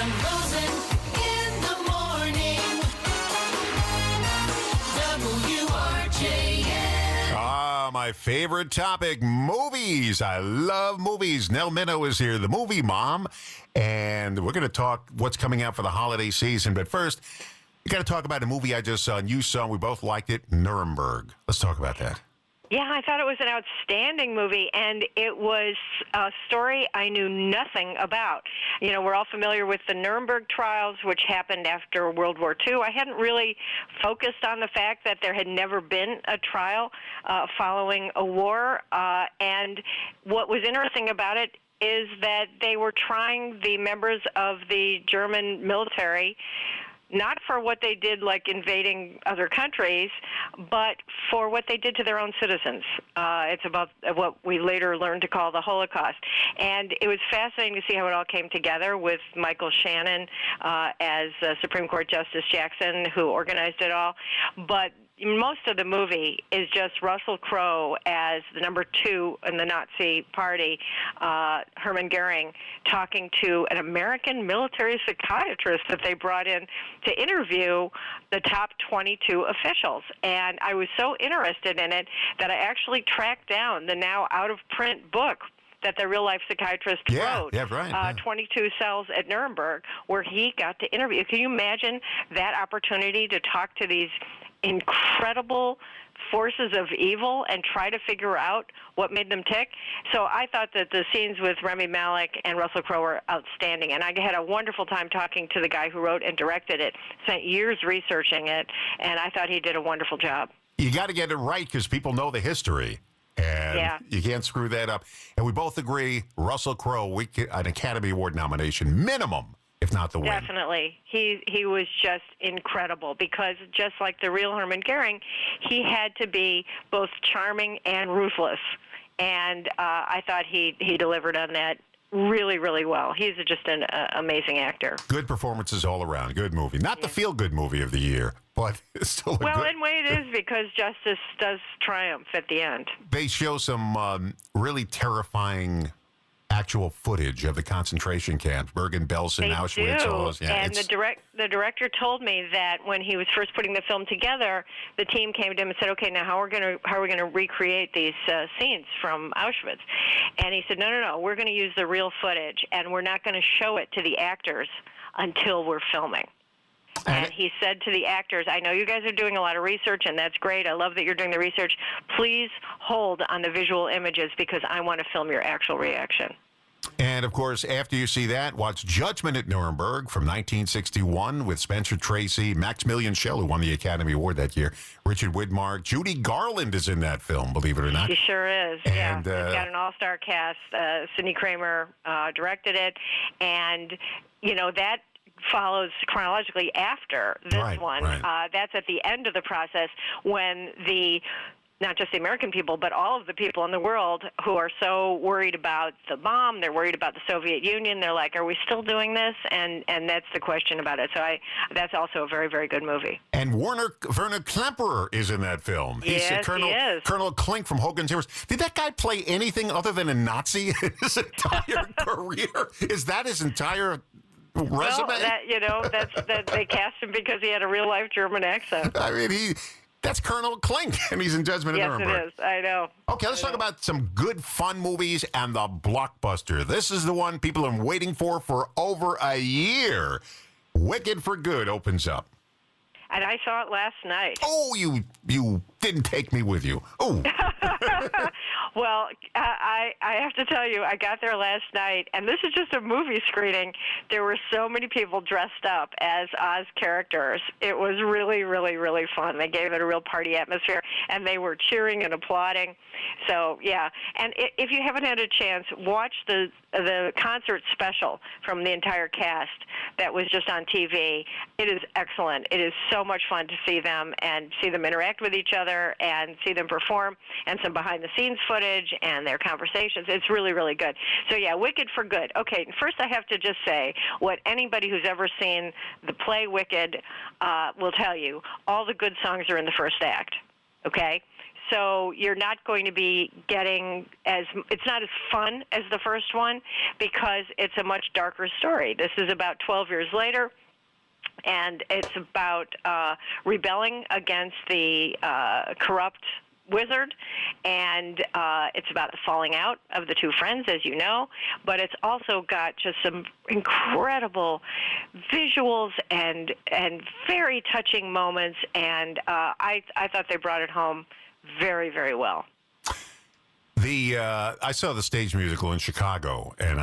Rosen in the morning. WRJN. My favorite topic, movies. I love movies. Nell Minow is here, the movie mom, and we're going to talk what's coming out for the holiday season. But first, we got to talk about a movie I just saw and you saw, and we both liked it, Nuremberg. Let's talk about that. Yeah, I thought it was an outstanding movie, and it was a story I knew nothing about. You know, we're all familiar with the Nuremberg trials, which happened after World War II. I hadn't really focused on the fact that there had never been a trial following a war, and what was interesting about it is that they were trying the members of the German military not for what they did, like invading other countries, but for what they did to their own citizens. It's about what we later learned to call the Holocaust. And it was fascinating to see how it all came together with Michael Shannon as Supreme Court Justice Jackson, who organized it all. But most of the movie is just Russell Crowe as the number 2 in the Nazi party, Hermann Goering, talking to an American military psychiatrist that they brought in to interview the top 22 officials. And I was so interested in it that I actually tracked down the now out-of-print book that the real-life psychiatrist wrote, yeah, right. 22 Cells at Nuremberg, where he got to interview. Can you imagine that opportunity to talk to these incredible forces of evil and try to figure out what made them tick? So I thought that the scenes with Rami Malek and Russell Crowe were outstanding, and I had a wonderful time talking to the guy who wrote and directed it, spent years researching it, and I thought he did a wonderful job. You got to get it right because people know the history. And you can't screw that up. And we both agree, Russell Crowe, an Academy Award nomination, minimum, if not the win. Definitely. He was just incredible because just like the real Hermann Goering, he had to be both charming and ruthless. And I thought he delivered on that really, really well. He's just an amazing actor. Good performances all around. Good movie. Not the feel-good movie of the year, but it's still a well, good... in a way it is because justice does triumph at the end. They show some really terrifying actual footage of the concentration camps, Bergen-Belsen, Auschwitz, all those. Yeah, and the director told me that when he was first putting the film together, the team came to him and said, "Okay, now how are we going to recreate these scenes from Auschwitz?" And he said, "No, we're going to use the real footage, and we're not going to show it to the actors until we're filming." And he said to the actors, "I know you guys are doing a lot of research, and that's great. I love that you're doing the research. Please hold on the visual images because I want to film your actual reaction." And, of course, after you see that, watch Judgment at Nuremberg from 1961 with Spencer Tracy, Maximilian Schell, who won the Academy Award that year, Richard Widmark. Judy Garland is in that film, believe it or not. She sure is, and, yeah. It's got an all-star cast. Sidney Kramer directed it. And, you know, that follows chronologically after this one. Right. That's at the end of the process when not just the American people, but all of the people in the world who are so worried about the bomb, they're worried about the Soviet Union, they're like, are we still doing this? And that's the question about it. So that's also a very, very good movie. And Werner Klemperer is in that film. Yes, he is. Colonel Klink from Hogan's Heroes. Did that guy play anything other than a Nazi in his entire career? Is that his entire resume? Well, they cast him because he had a real-life German accent. I mean, that's Colonel Klink, and he's in Judgment at Nuremberg. Yes, it is. I know. Okay, let's talk about some good, fun movies and the blockbuster. This is the one people have been waiting for over a year. Wicked for Good opens up. And I saw it last night. Oh, you didn't take me with you. Oh. Well, I have to tell you, I got there last night, and this is just a movie screening. There were so many people dressed up as Oz characters. It was really, really, really fun. They gave it a real party atmosphere, and they were cheering and applauding. So, yeah. And if you haven't had a chance, watch the concert special from the entire cast that was just on TV. It is excellent. It is so much fun to see them and see them interact with each other and see them perform and some behind-the-scenes footage and their conversations. It's really, really good. So, yeah, Wicked for Good. Okay, first I have to just say what anybody who's ever seen the play Wicked will tell you. All the good songs are in the first act, okay? So you're not going to be getting it's not as fun as the first one because it's a much darker story. This is about 12 years later. And it's about rebelling against the corrupt wizard, and it's about the falling out of the two friends, as you know, but it's also got just some incredible visuals and very touching moments, and I thought they brought it home very, very well. I saw the stage musical in Chicago, and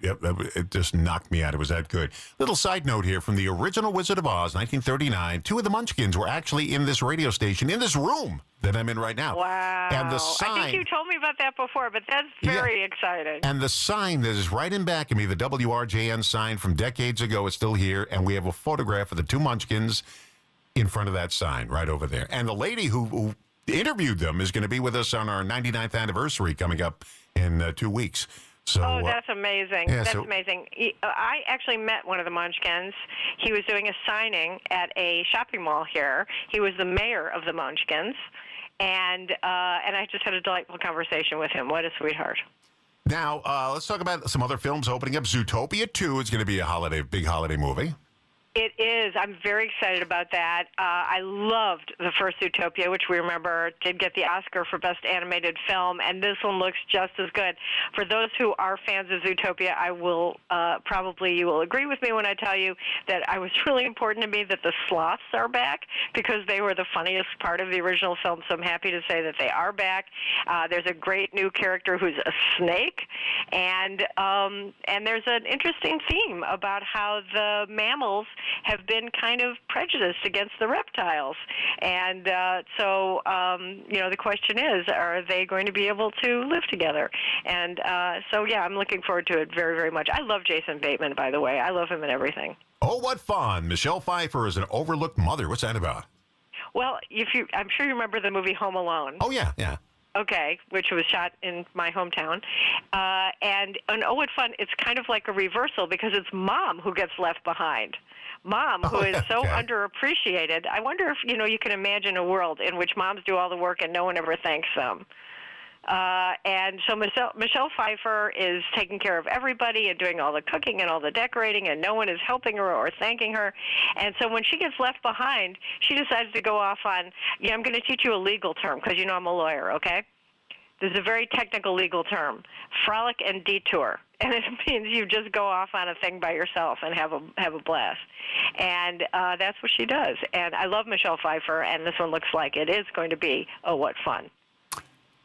it just knocked me out. It was that good. Little side note here from the original Wizard of Oz, 1939. Two of the Munchkins were actually in this radio station, in this room that I'm in right now. Wow. And the sign, I think you told me about that before, but that's very exciting. And the sign that is right in back of me, the WRJN sign from decades ago, is still here, and we have a photograph of the two Munchkins in front of that sign right over there. And the lady who interviewed them is going to be with us on our 99th anniversary coming up in 2 weeks. So, that's amazing. yeah, That's so- amazing. I actually met one of the Munchkins. He was doing a signing at a shopping mall here. He was the mayor of the Munchkins, and I just had a delightful conversation with him. What a sweetheart. Now, let's talk about some other films opening up. Zootopia 2 is going to be a big holiday movie. It is. I'm very excited about that. I loved the first Zootopia, which we remember did get the Oscar for Best Animated Film, and this one looks just as good. For those who are fans of Zootopia, I will probably you will agree with me when I tell you that it was really important to me that the sloths are back because they were the funniest part of the original film, so I'm happy to say that they are back. There's a great new character who's a snake, and there's an interesting theme about how the mammals have been kind of prejudiced against the reptiles. And so the question is, are they going to be able to live together? And I'm looking forward to it very, very much. I love Jason Bateman, by the way. I love him in everything. Oh, what fun. Michelle Pfeiffer is an overlooked mother. What's that about? Well, I'm sure you remember the movie Home Alone. Oh, yeah. Okay, which was shot in my hometown. And what fun, it's kind of like a reversal because it's Mom who gets left behind. Mom, who is so underappreciated. I wonder if, you can imagine a world in which moms do all the work and no one ever thanks them. And so Michelle Pfeiffer is taking care of everybody and doing all the cooking and all the decorating, and no one is helping her or thanking her. And so when she gets left behind, she decides to go off on, I'm going to teach you a legal term because I'm a lawyer, okay? This is a very technical legal term, frolic and detour. And it means you just go off on a thing by yourself and have a blast. And that's what she does. And I love Michelle Pfeiffer, and this one looks like it is going to be, what fun.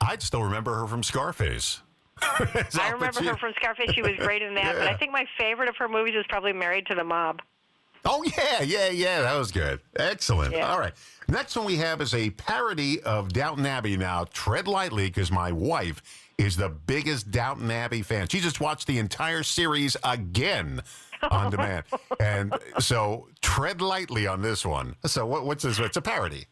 I'd still remember her from Scarface. I remember her from Scarface. She was great in that. But I think my favorite of her movies is probably Married to the Mob. Oh, yeah. That was good. Excellent. Yeah. All right. Next one we have is a parody of Downton Abbey. Now, tread lightly because my wife is the biggest Downton Abbey fan. She just watched the entire series again on demand. And so tread lightly on this one. So what's this? It's a parody.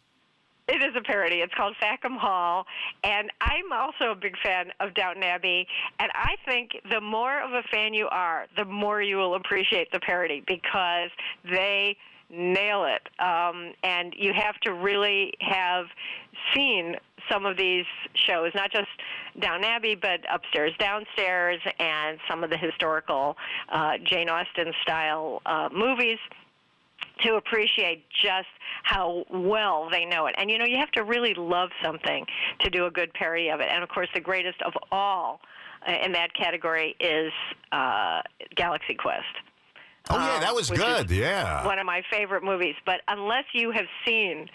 It is a parody. It's called Fackham Hall, and I'm also a big fan of Downton Abbey, and I think the more of a fan you are, the more you will appreciate the parody because they nail it. And you have to really have seen some of these shows, not just Downton Abbey, but Upstairs, Downstairs, and some of the historical Jane Austen-style movies, to appreciate just how well they know it. And, you have to really love something to do a good parody of it. And, of course, the greatest of all in that category is Galaxy Quest. Oh, yeah, that was good, yeah. One of my favorite movies. But unless you have seen,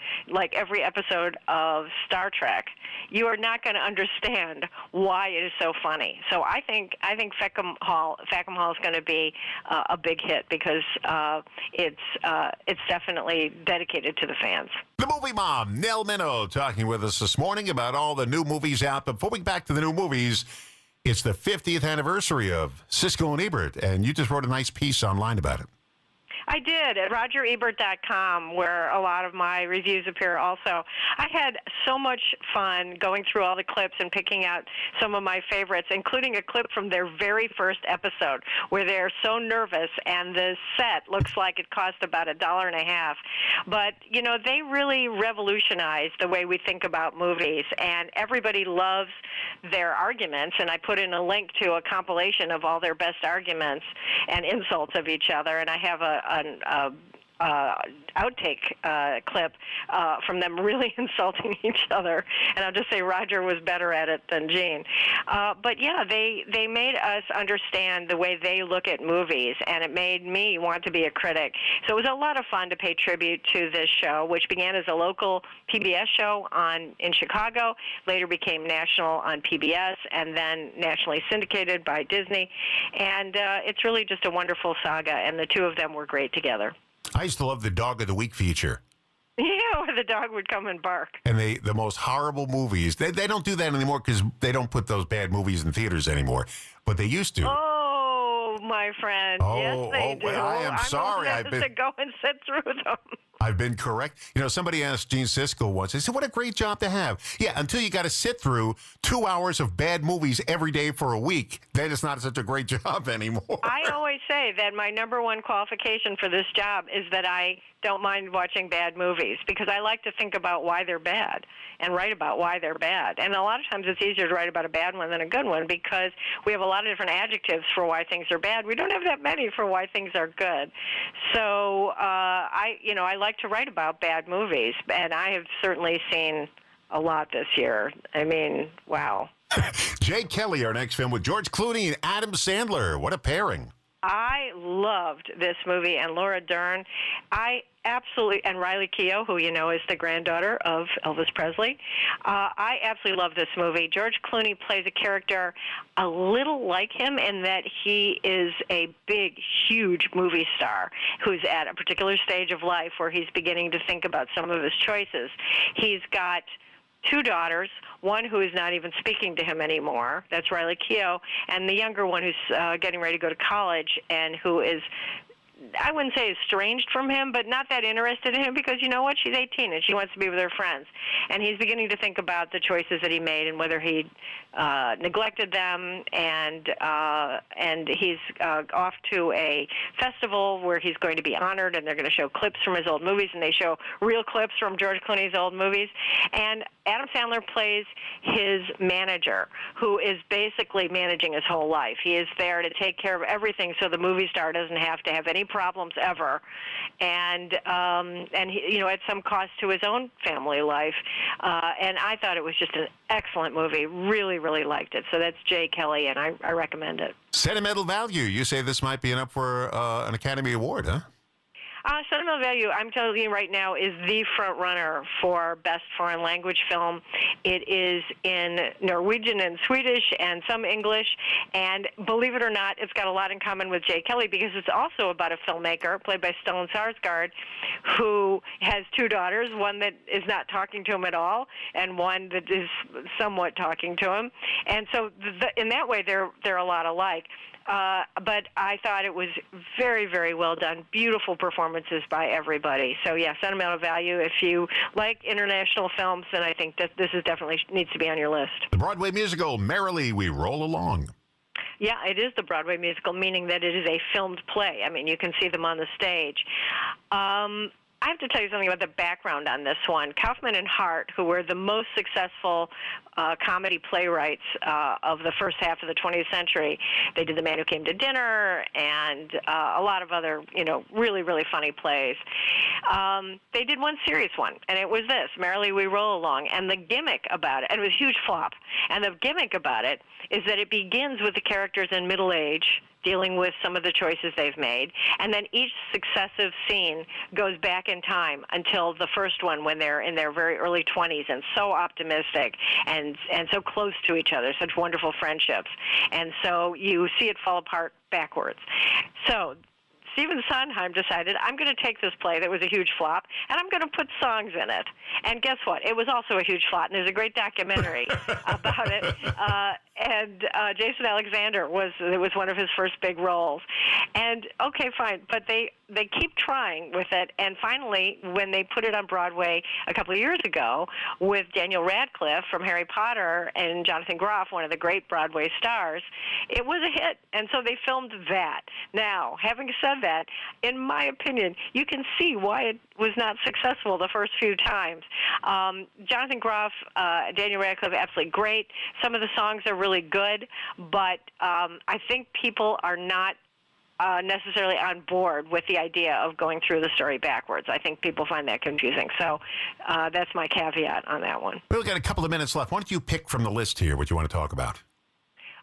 every episode of Star Trek, you are not going to understand why it is so funny. So I think Fackham Hall is going to be a big hit because it's definitely dedicated to the fans. The Movie Mom, Nell Minow, talking with us this morning about all the new movies out. But before we get back to the new movies, it's the 50th anniversary of Siskel and Ebert, and you just wrote a nice piece online about it. I did at RogerEbert.com, where a lot of my reviews appear also. I had so much fun going through all the clips and picking out some of my favorites, including a clip from their very first episode where they're so nervous and the set looks like it cost about $1.50. But, you know, they really revolutionized the way we think about movies, and everybody loves their arguments, and I put in a link to a compilation of all their best arguments and insults of each other, and I have an outtake clip from them really insulting each other, and I'll just say Roger was better at it than Gene. But yeah, they made us understand the way they look at movies, and it made me want to be a critic. So it was a lot of fun to pay tribute to this show, which began as a local PBS show in Chicago, later became national on PBS, and then nationally syndicated by Disney. And it's really just a wonderful saga, and the two of them were great together. I used to love the Dog of the Week feature. Yeah, where the dog would come and bark. And the most horrible movies, they don't do that anymore because they don't put those bad movies in theaters anymore. But they used to. Oh, my friend. Yes, they do. I am sorry. I'm to go and sit through them. I've been correct. You know, somebody asked Gene Siskel once, they said, what a great job to have. Yeah, until you got to sit through 2 hours of bad movies every day for a week, then it's not such a great job anymore. I always say that my number one qualification for this job is that I don't mind watching bad movies because I like to think about why they're bad and write about why they're bad. And a lot of times it's easier to write about a bad one than a good one because we have a lot of different adjectives for why things are bad. We don't have that many for why things are good. So I like to write about bad movies, and I have certainly seen a lot this year. I mean, wow. Jay Kelly, our next film with George Clooney and Adam Sandler. What a pairing. I loved this movie, and Laura Dern. And Riley Keough, who you know is the granddaughter of Elvis Presley. I absolutely love this movie. George Clooney plays a character a little like him in that he is a big, huge movie star who's at a particular stage of life where he's beginning to think about some of his choices. He's got 2 daughters, one who is not even speaking to him anymore. That's Riley Keough, and the younger one who's getting ready to go to college and who is, I wouldn't say estranged from him, but not that interested in him because, you know what, she's 18 and she wants to be with her friends. And he's beginning to think about the choices that he made and whether he neglected them. And he's off to a festival where he's going to be honored, and they're going to show clips from his old movies, and they show real clips from George Clooney's old movies. And Adam Sandler plays his manager, who is basically managing his whole life. He is there to take care of everything so the movie star doesn't have to have any problems ever, and he, you know, at some cost to his own family life. And I thought it was just an excellent movie. Really, really liked it. So that's Jay Kelly, and I recommend it. Sentimental value. You say this might be up for an Academy Award, huh? Sentimental Value, I'm telling you right now, is the front runner for Best Foreign Language Film. It is in Norwegian and Swedish and some English, and believe it or not, it's got a lot in common with Jay Kelly because it's also about a filmmaker played by Stellan Skarsgård who has 2 daughters, one that is not talking to him at all and one that is somewhat talking to him. And so in that way, they're a lot alike. But I thought it was very, very well done. Beautiful performances by everybody. So, yeah, Sentimental Value. If you like international films, then I think that this is definitely needs to be on your list. The Broadway musical, Merrily We Roll Along. Yeah, it is the Broadway musical, meaning that it is a filmed play. I mean, you can see them on the stage. I have to tell you something about the background on this one. Kaufman and Hart, who were the most successful comedy playwrights of the first half of the 20th century, they did The Man Who Came to Dinner and a lot of other, you know, really, really funny plays. They did one serious one, and it was this, Merrily We Roll Along. And the gimmick about it, and it was a huge flop, and the gimmick about it is that it begins with the characters in middle age dealing with some of the choices they've made. And then each successive scene goes back in time until the first one when they're in their very early 20s and so optimistic and so close to each other, such wonderful friendships. And so you see it fall apart backwards. So Stephen Sondheim decided, I'm going to take this play that was a huge flop, and I'm going to put songs in it. And guess what? It was also a huge flop, and there's a great documentary about it. and Jason Alexander was one of his first big roles. And okay, fine, but they keep trying with it. And finally, when they put it on Broadway a couple of years ago with Daniel Radcliffe from Harry Potter and Jonathan Groff, one of the great Broadway stars, it was a hit. And so they filmed that. Now, having said that, in my opinion, you can see why it was not successful the first few times. Jonathan Groff, Daniel Radcliffe, absolutely great. Some of the songs are really good, but I think people are not necessarily on board with the idea of going through the story backwards. I think people find that confusing. So that's my caveat on that one. We've got a couple of minutes left. Why don't you pick from the list here what you want to talk about?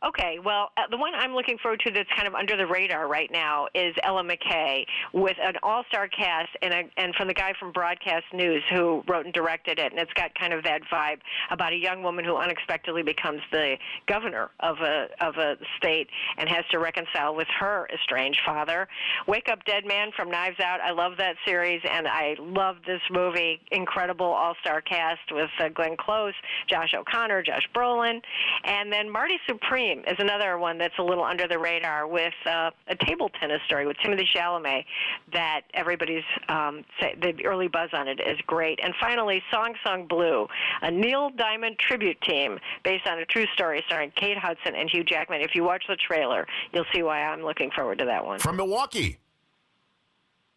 Okay, well, the one I'm looking forward to that's kind of under the radar right now is Ella McKay with an all-star cast and from the guy from Broadcast News who wrote and directed it, and it's got kind of that vibe about a young woman who unexpectedly becomes the governor of a state and has to reconcile with her estranged father. Wake Up Dead Man from Knives Out. I love that series, and I love this movie. Incredible all-star cast with Glenn Close, Josh O'Connor, Josh Brolin, and then Marty Supreme is another one that's a little under the radar with a table tennis story with Timothée Chalamet that everybody's the early buzz on it is great. And finally, Song Sung Blue, a Neil Diamond tribute team based on a true story starring Kate Hudson and Hugh Jackman. If you watch the trailer, you'll see why I'm looking forward to that one. From Milwaukee.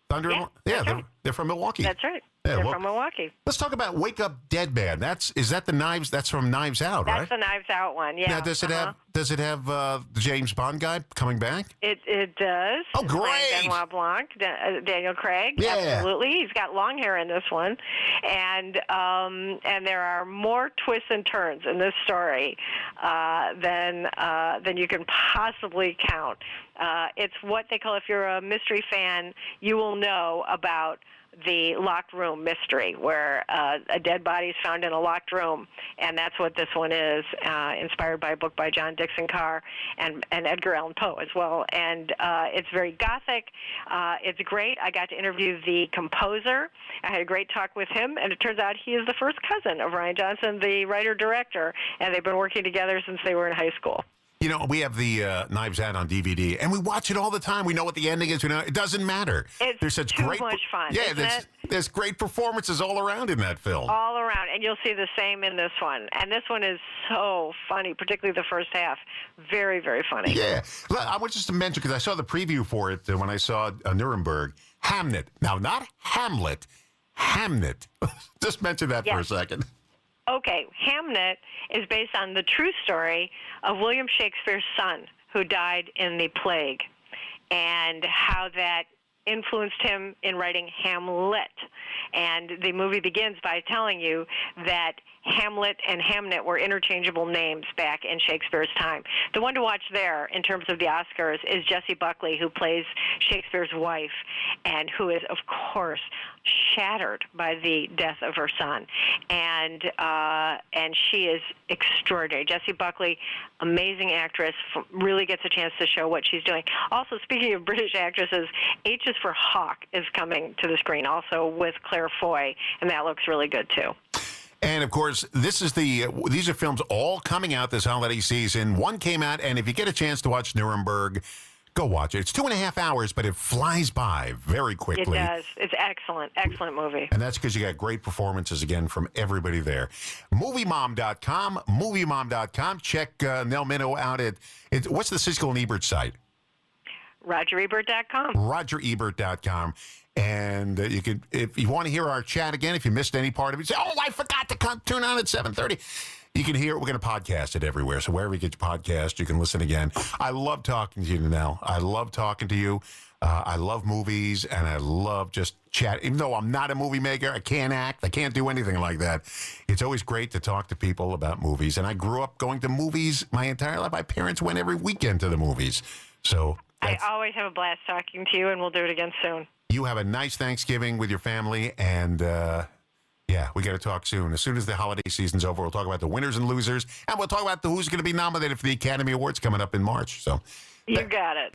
Thunder. Yeah, they're from Milwaukee. That's right. Yeah, They're from Milwaukee. Let's talk about Wake Up Dead Man. Is that the Knives? That's from Knives Out, right? That's the Knives Out one. Yeah. Now, does it have the James Bond guy coming back? It does. Oh, great! Benoit Blanc, Daniel Craig. Yeah. Absolutely. He's got long hair in this one, and there are more twists and turns in this story than you can possibly count. It's what they call, if you're a mystery fan, you will know about the locked room mystery, where a dead body is found in a locked room, and that's what this one is, inspired by a book by John Dixon Carr and Edgar Allan Poe as well. And it's very gothic. It's great. I got to interview the composer. I had a great talk with him, and it turns out he is the first cousin of Rian Johnson, the writer-director, and they've been working together since they were in high school. You know, we have the Knives Out on DVD, and we watch it all the time. We know what the ending is. We know it doesn't matter. It's too much fun. Yeah, there's great performances all around in that film. All around, and you'll see the same in this one. And this one is so funny, particularly the first half. Very, very funny. Yeah. I want just to mention, because I saw the preview for it when I saw Nuremberg, Hamnet. Now, not Hamlet, Hamnet. Just mention that for a second. Okay, Hamnet is based on the true story of William Shakespeare's son, who died in the plague, and how that influenced him in writing Hamlet. And the movie begins by telling you that Hamlet and Hamnet were interchangeable names back in Shakespeare's time. The one to watch there in terms of the Oscars is Jessie Buckley, who plays Shakespeare's wife and who is, of course, shattered by the death of her son. And she is extraordinary. Jessie Buckley, amazing actress, really gets a chance to show what she's doing. Also, speaking of British actresses, H is for Hawk is coming to the screen, also with Claire Foy, and that looks really good, too. And, of course, these are films all coming out this holiday season. One came out, and if you get a chance to watch Nuremberg, go watch it. It's 2.5 hours, but it flies by very quickly. It does. It's excellent. Excellent movie. And that's because you got great performances, again, from everybody there. MovieMom.com, MovieMom.com. Check Nell Minow out at, what's the Siskel and Ebert site? RogerEbert.com. RogerEbert.com. And you can, if you want to hear our chat again, if you missed any part of it, say, "Oh, I forgot to tune on at 7:30." You can hear it. We're going to podcast it everywhere. So wherever you get your podcast, you can listen again. I love talking to you, Nell. I love talking to you. I love movies, and I love just chat. Even though I'm not a movie maker, I can't act, I can't do anything like that. It's always great to talk to people about movies. And I grew up going to movies my entire life. My parents went every weekend to the movies. So I always have a blast talking to you, and we'll do it again soon. You have a nice Thanksgiving with your family, and yeah, we got to talk soon. As soon as the holiday season's over, we'll talk about the winners and losers, and we'll talk about who's going to be nominated for the Academy Awards coming up in March. So you got it.